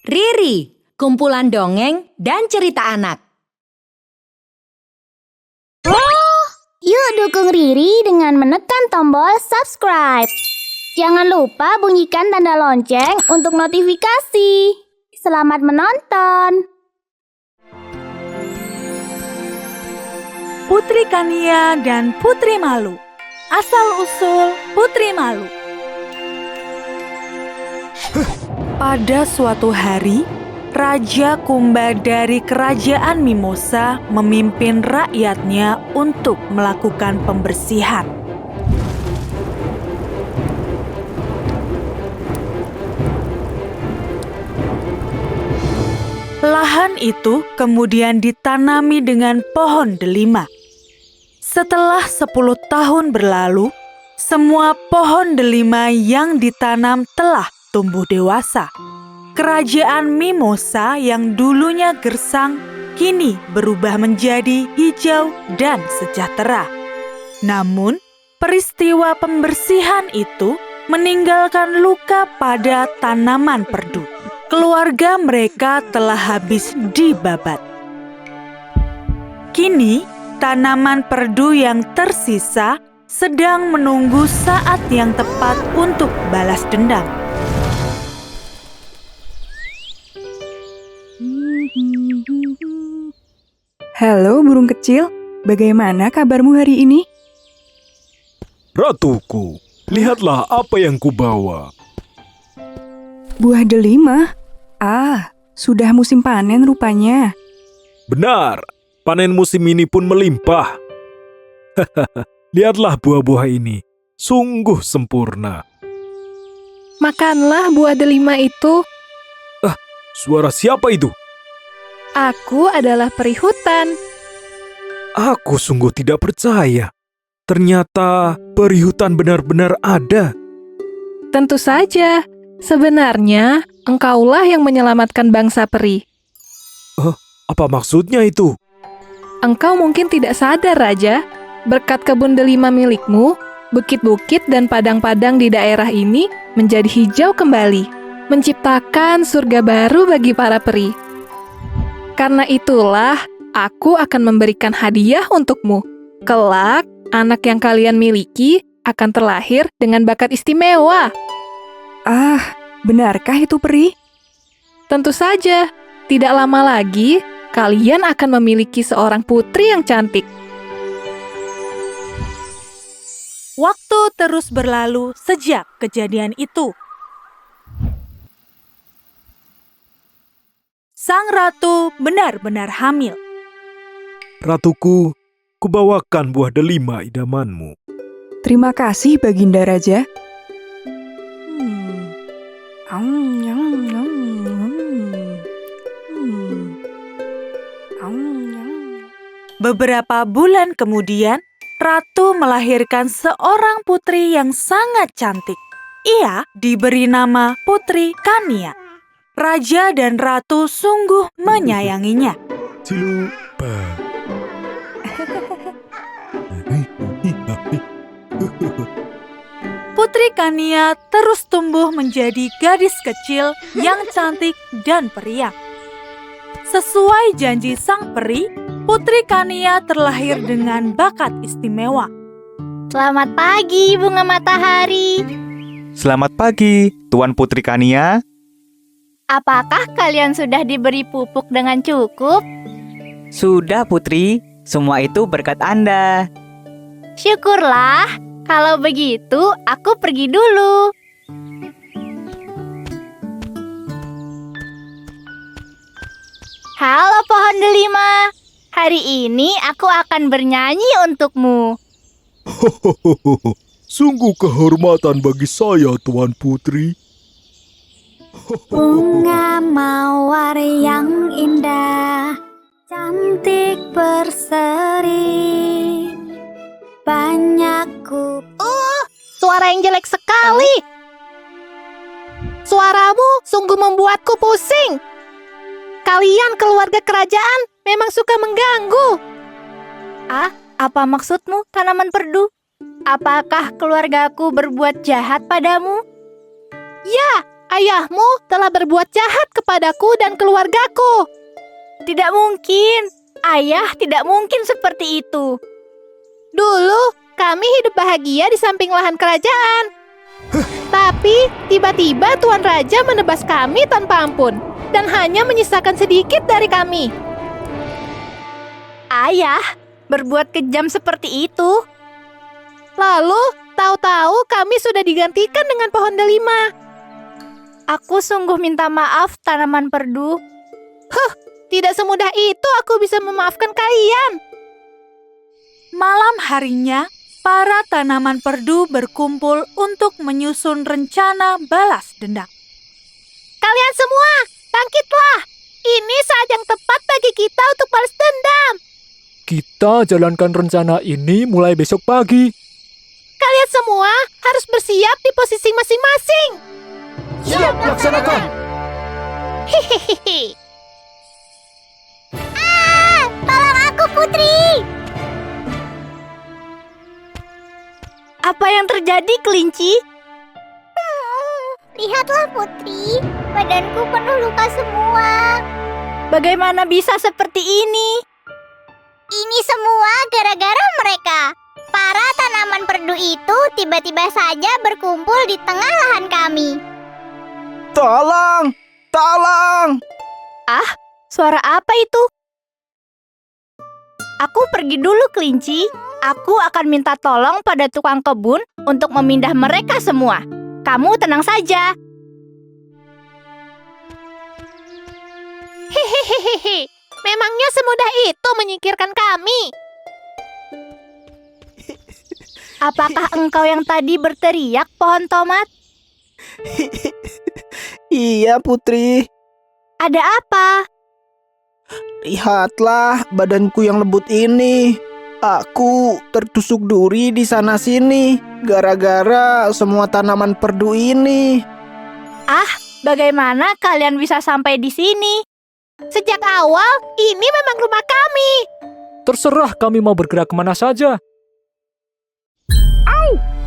Riri, kumpulan dongeng dan cerita anak. Yuk dukung Riri dengan menekan tombol subscribe. Jangan lupa bunyikan tanda lonceng untuk notifikasi. Selamat menonton. Putri Kania dan Putri Malu. Asal-usul Putri Malu. Pada suatu hari, Raja Kumba dari Kerajaan Mimosa memimpin rakyatnya untuk melakukan pembersihan. Lahan itu kemudian ditanami dengan pohon delima. Setelah 10 tahun berlalu, semua pohon delima yang ditanam telah tumbuh dewasa. Kerajaan Mimosa yang dulunya gersang, kini berubah menjadi hijau dan sejahtera. Namun, peristiwa pembersihan itu meninggalkan luka pada tanaman perdu. Keluarga mereka telah habis dibabat. Kini, tanaman perdu yang tersisa sedang menunggu saat yang tepat untuk balas dendam. Halo burung kecil, bagaimana kabarmu hari ini? Ratuku, lihatlah apa yang kubawa. Buah delima? Sudah musim panen rupanya. Benar, panen musim ini pun melimpah. Lihatlah buah-buah ini, sungguh sempurna. Makanlah buah delima itu. Suara siapa itu? Aku adalah peri hutan. Aku sungguh tidak percaya. Ternyata peri hutan benar-benar ada. Tentu saja. Sebenarnya, engkaulah yang menyelamatkan bangsa peri. Apa maksudnya itu? Engkau mungkin tidak sadar, Raja. Berkat kebun delima milikmu, bukit-bukit dan padang-padang di daerah ini menjadi hijau kembali, menciptakan surga baru bagi para peri. Karena itulah, aku akan memberikan hadiah untukmu. Kelak, anak yang kalian miliki akan terlahir dengan bakat istimewa. Benarkah itu peri? Tentu saja, tidak lama lagi kalian akan memiliki seorang putri yang cantik. Waktu terus berlalu sejak kejadian itu. Sang ratu benar-benar hamil. Ratuku, kubawakan buah delima idamanmu. Terima kasih Baginda Raja. Beberapa bulan kemudian, ratu melahirkan seorang putri yang sangat cantik. Ia diberi nama Putri Kania. Raja dan ratu sungguh menyayanginya. Cilupa. Putri Kania terus tumbuh menjadi gadis kecil yang cantik dan periang. Sesuai janji sang peri, Putri Kania terlahir dengan bakat istimewa. Selamat pagi bunga matahari. Selamat pagi, Tuan Putri Kania. Apakah kalian sudah diberi pupuk dengan cukup? Sudah, Putri. Semua itu berkat Anda. Syukurlah. Kalau begitu, aku pergi dulu. Halo pohon delima. Hari ini aku akan bernyanyi untukmu. Sungguh kehormatan bagi saya, Tuan Putri. Bunga mawar yang indah, cantik berseri, banyak Suara yang jelek sekali. Suaramu sungguh membuatku pusing. Kalian keluarga kerajaan memang suka mengganggu. Apa maksudmu, tanaman perdu? Apakah keluargaku berbuat jahat padamu? Ya, Ayahmu telah berbuat jahat kepadaku dan keluargaku. Tidak mungkin. Ayah tidak mungkin seperti itu. Dulu, kami hidup bahagia di samping lahan kerajaan. Tapi, tiba-tiba Tuan Raja menebas kami tanpa ampun dan hanya menyisakan sedikit dari kami. Ayah berbuat kejam seperti itu. Lalu, tahu-tahu kami sudah digantikan dengan pohon delima. Aku sungguh minta maaf, tanaman perdu. Tidak semudah itu aku bisa memaafkan kalian. Malam harinya, para tanaman perdu berkumpul untuk menyusun rencana balas dendam. Kalian semua, bangkitlah. Ini saat yang tepat bagi kita untuk balas dendam. Kita jalankan rencana ini mulai besok pagi. Kalian semua harus bersiap di posisi masing-masing. Siap, laksanakan. Hehehe. Tolong aku, Putri! Apa yang terjadi, Kelinci? Lihatlah, Putri. Badanku penuh luka semua. Bagaimana bisa seperti ini? Ini semua gara-gara mereka. Para tanaman perdu itu tiba-tiba saja berkumpul di tengah lahan kami. Tolong! Tolong! Suara apa itu? Aku pergi dulu, Kelinci. Aku akan minta tolong pada tukang kebun untuk memindah mereka semua. Kamu tenang saja. Hehehehe. Memangnya semudah itu menyingkirkan kami? Apakah engkau yang tadi berteriak, pohon tomat? Iya, Putri. Ada apa? Lihatlah badanku yang lembut ini. Aku tertusuk duri di sana-sini gara-gara semua tanaman perdu ini. Bagaimana kalian bisa sampai di sini? Sejak awal, ini memang rumah kami. Terserah kami mau bergerak kemana saja.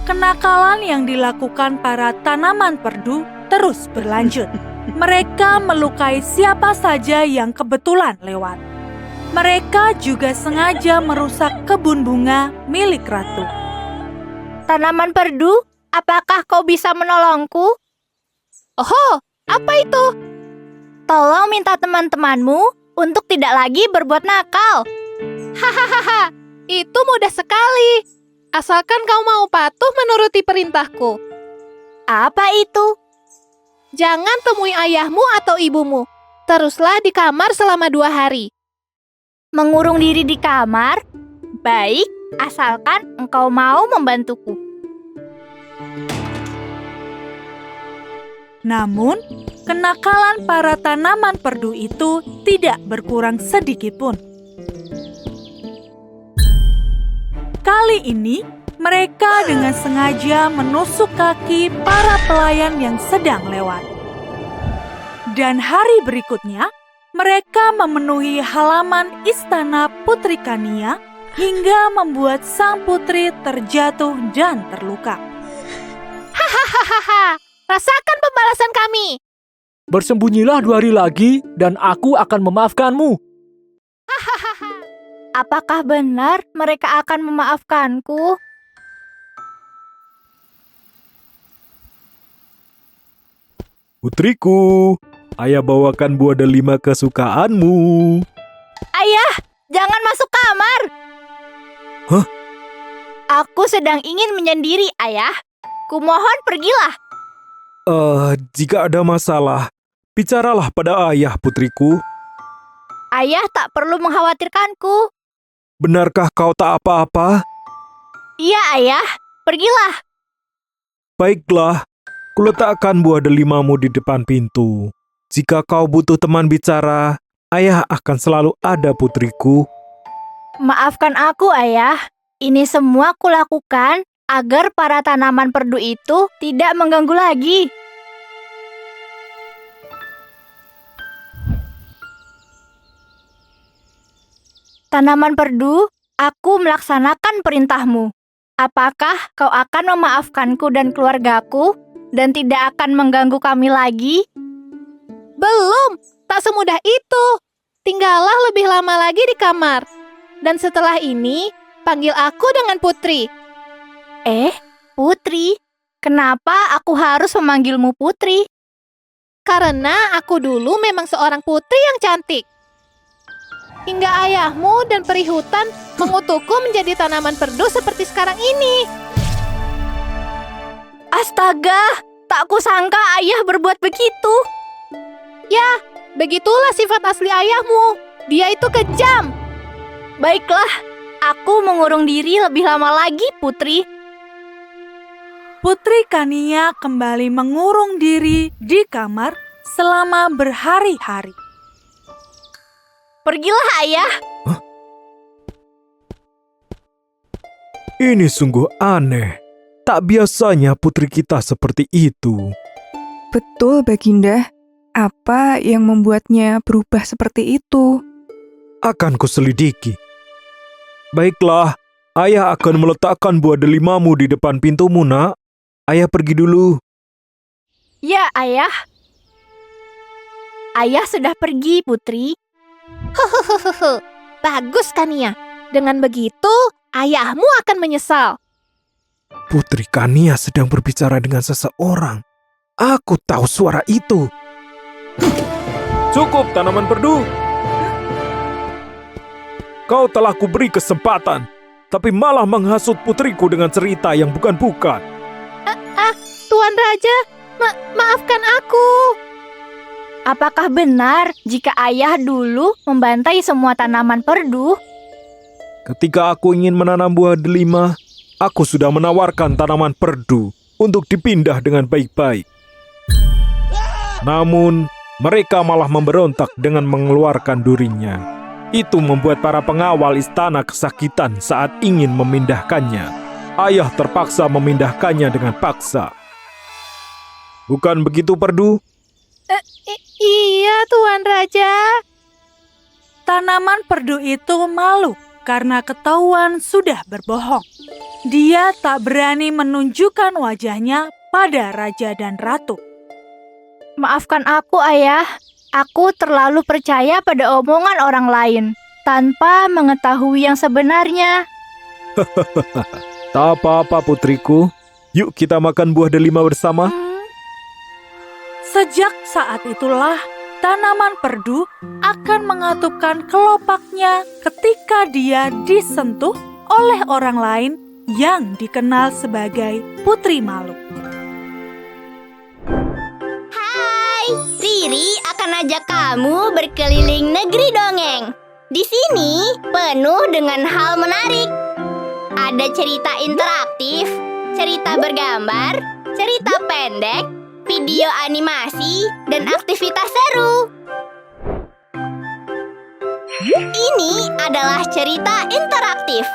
Kenakalan yang dilakukan para tanaman perdu terus berlanjut. Mereka melukai siapa saja yang kebetulan lewat. Mereka juga sengaja merusak kebun bunga milik ratu. Tanaman perdu, apakah kau bisa menolongku? Oh, apa itu? Tolong minta teman-temanmu untuk tidak lagi berbuat nakal. Hahaha, itu mudah sekali. Asalkan kau mau patuh menuruti perintahku. Apa itu? Jangan temui ayahmu atau ibumu. Teruslah di kamar selama 2 hari. Mengurung diri di kamar? Baik, asalkan engkau mau membantuku. Namun, kenakalan para tanaman perdu itu tidak berkurang sedikit pun. Kali ini, mereka dengan sengaja menusuk kaki para pelayan yang sedang lewat. Dan hari berikutnya, mereka memenuhi halaman istana Putri Kania hingga membuat sang putri terjatuh dan terluka. Hahaha, rasakan pembalasan kami. Bersembunyilah 2 hari lagi dan aku akan memaafkanmu. Apakah benar mereka akan memaafkanku? Putriku, ayah bawakan buah delima kesukaanmu. Ayah, jangan masuk kamar. Hah? Aku sedang ingin menyendiri, Ayah. Kumohon pergilah. Jika ada masalah, bicaralah pada ayah, putriku. Ayah tak perlu mengkhawatirkanku. Benarkah kau tak apa-apa? Iya, Ayah. Pergilah. Baiklah, kuletakkan buah delimamu di depan pintu. Jika kau butuh teman bicara, ayah akan selalu ada, putriku. Maafkan aku, Ayah. Ini semua kulakukan agar para tanaman perdu itu tidak mengganggu lagi. Tanaman perdu, aku melaksanakan perintahmu. Apakah kau akan memaafkanku dan keluargaku dan tidak akan mengganggu kami lagi? Belum, tak semudah itu. Tinggallah lebih lama lagi di kamar. Dan setelah ini, panggil aku dengan Putri. Putri? Kenapa aku harus memanggilmu Putri? Karena aku dulu memang seorang putri yang cantik. Hingga ayahmu dan peri hutan mengutukku menjadi tanaman perdu seperti sekarang ini. Astaga, tak kusangka ayah berbuat begitu. Ya, begitulah sifat asli ayahmu. Dia itu kejam. Baiklah, aku mengurung diri lebih lama lagi, Putri. Putri Kania kembali mengurung diri di kamar selama berhari-hari. Pergilah, ayah. Ini sungguh aneh. Tak biasanya putri kita seperti itu. Betul, Baginda. Apa yang membuatnya berubah seperti itu? Akan kuselidiki. Baiklah, ayah akan meletakkan buah delimamu di depan pintumu, nak. Ayah pergi dulu. Ya, ayah. Ayah sudah pergi, Putri. Bagus, Kania. Dengan begitu, ayahmu akan menyesal. Putri Kania sedang berbicara dengan seseorang. Aku tahu suara itu. Cukup, tanaman perdu. Kau telah kuberi kesempatan, tapi malah menghasut putriku dengan cerita yang bukan-bukan. Tuan Raja, maafkan aku. Apakah benar jika ayah dulu membantai semua tanaman perdu? Ketika aku ingin menanam buah delima, aku sudah menawarkan tanaman perdu untuk dipindah dengan baik-baik. Namun, mereka malah memberontak dengan mengeluarkan durinya. Itu membuat para pengawal istana kesakitan saat ingin memindahkannya. Ayah terpaksa memindahkannya dengan paksa. Bukan begitu, Perdu? Iya, Tuan Raja. Tanaman perdu itu malu karena ketahuan sudah berbohong. Dia tak berani menunjukkan wajahnya pada raja dan ratu. Maafkan aku, ayah. Aku terlalu percaya pada omongan orang lain tanpa mengetahui yang sebenarnya. Tak apa-apa, putriku. Yuk kita makan buah delima bersama. Sejak saat itulah, tanaman perdu akan mengatupkan kelopaknya ketika dia disentuh oleh orang lain yang dikenal sebagai Putri Malu. Hai, Riri akan ajak kamu berkeliling negeri dongeng. Di sini penuh dengan hal menarik. Ada cerita interaktif, cerita bergambar, cerita pendek, video animasi, dan aktivitas seru. Ini adalah cerita interaktif.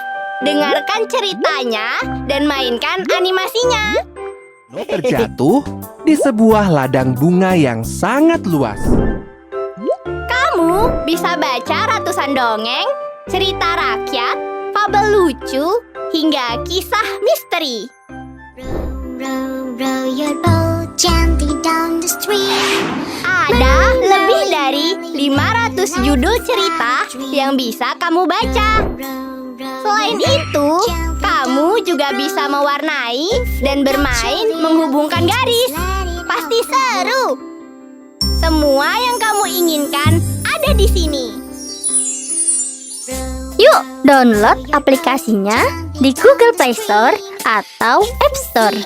Dengarkan ceritanya dan mainkan animasinya. Terjatuh di sebuah ladang bunga yang sangat luas. Kamu bisa baca ratusan dongeng, cerita rakyat, fabel lucu, hingga kisah misteri. Row your boat gently down the stream. Ada lebih dari 500 judul cerita yang bisa kamu baca. Selain itu, kamu juga bisa mewarnai dan bermain menghubungkan garis. Pasti seru. Semua yang kamu inginkan ada di sini. Yuk, download aplikasinya di Google Play Store atau App Store.